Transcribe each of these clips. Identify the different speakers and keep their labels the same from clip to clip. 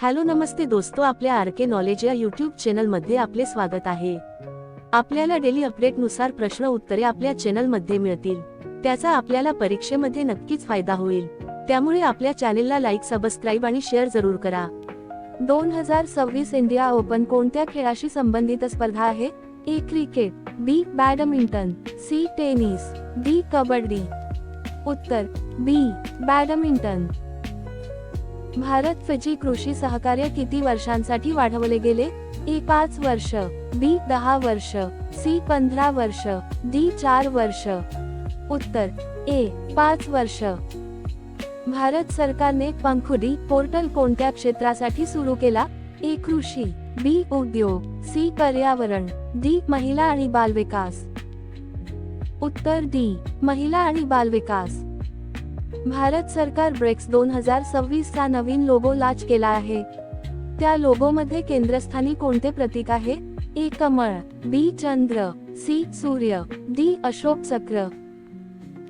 Speaker 1: Hello नमस्ते दोस्तों, आपल्या RK knowledge या यूट्यूब चॅनल मध्ये आपले स्वागत आहे। आपल्याला डेली अपडेट नुसार प्रश्न उत्तरे आपल्या चॅनल मध्ये मिळतील। त्याचा आपल्याला परीक्षेमध्ये नक्कीच फायदा होईल। त्यामुळे आपल्या चॅनलला लाईक, सबस्क्राइब आणि शेअर जरूर करा। 2026 इंडिया ओपन कोणत्या खेळाशी संबंधित स्पर्धा आहे? A cricket, B badminton, C tennis, D kabaddi. उत्तर बी बॅडमिंटन। भारत फिजी कृषी सहकार्य किती वर्षांसाठी वाढवले गेले? ए 5 वर्ष, बी 10 वर्ष, सी 15 वर्ष, डी 4 वर्ष। उत्तर ए 5 वर्ष। भारत सरकारने पंखुडी पोर्टल कोणत्या क्षेत्रासाठी सुरू केला? ए कृषी, बी उद्योग, सी पर्यावरण, डी महिला आणि बालविकास। उत्तर डी महिला आणि बालविकास। भारत सरकार ब्रेक्स 2026 चा नवीन लोगो लॉन्च केला आहे। त्या लोगोमध्ये केंद्रस्थानी कोणते प्रतीक आहे? ए कमळ, बी चंद्र, सी सूर्य, डी अशोक चक्र।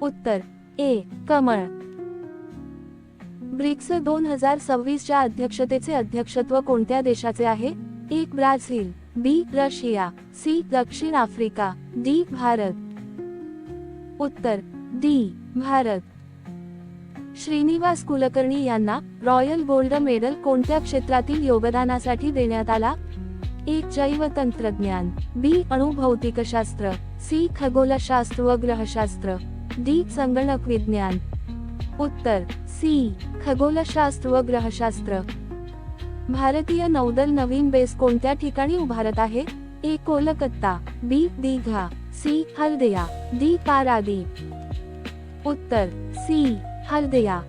Speaker 1: उत्तर ए कमळ। ब्रिक्स 2026 च्या अध्यक्षतेचे अध्यक्षत्व कोणत्या देशाचे आहे? ए ब्राझील, बी रशिया, सी दक्षिण आफ्रिका, डी भारत। उत्तर डी भारत। श्रीनिवास कुलकर्णी यांना रॉयल गोल्ड मेडल कोणत्या क्षेत्रातील योगदानासाठी देण्यात आला? ए जैवतंत्रज्ञान, बी अणुभौतिकशास्त्र, सी खगोलशास्त्र व ग्रहशास्त्र, डी संगणक विज्ञान। उत्तर सी खगोलशास्त्र व ग्रहशास्त्र। भारतीय नौदल नवीन बेस कोणत्या ठिकाणी उभारत आहे? ए कोलकाता, बी दीघा, सी हल्दिया, डी पारादीप। उत्तर सी हल्दिया।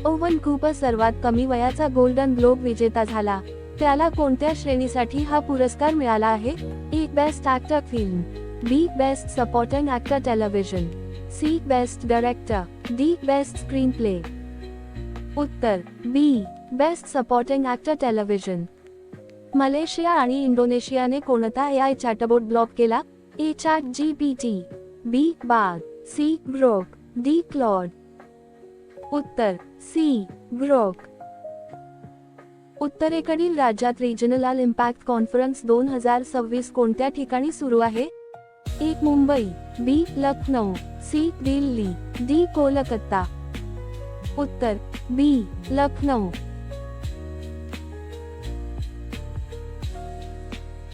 Speaker 1: ओवन कूपर सर्वात कमी वयाचा गोल्डन ग्लोब विजेता झाला। त्याला कोणत्या श्रेणीसाठी हा पुरस्कार मिळाला आहे? A best actor film, B best supporting actor television, C best director, D best screenplay. उत्तर B best supporting actor television. Malaysia आणि इंडोनेशियाने कोणता AI चॅटबॉट ब्लॉक केला? A ChatGPT, B Bard, C Grok, D Claude. उत्तर C Grok. उत्तरेकडील राज्यात regional impact conference 2026 कोणत्या ठिकाणी सुरू आहे? ए मुंबई, बी लखनौ, सी दिल्ली, डी कोलकाता। उत्तर बी लखनौ।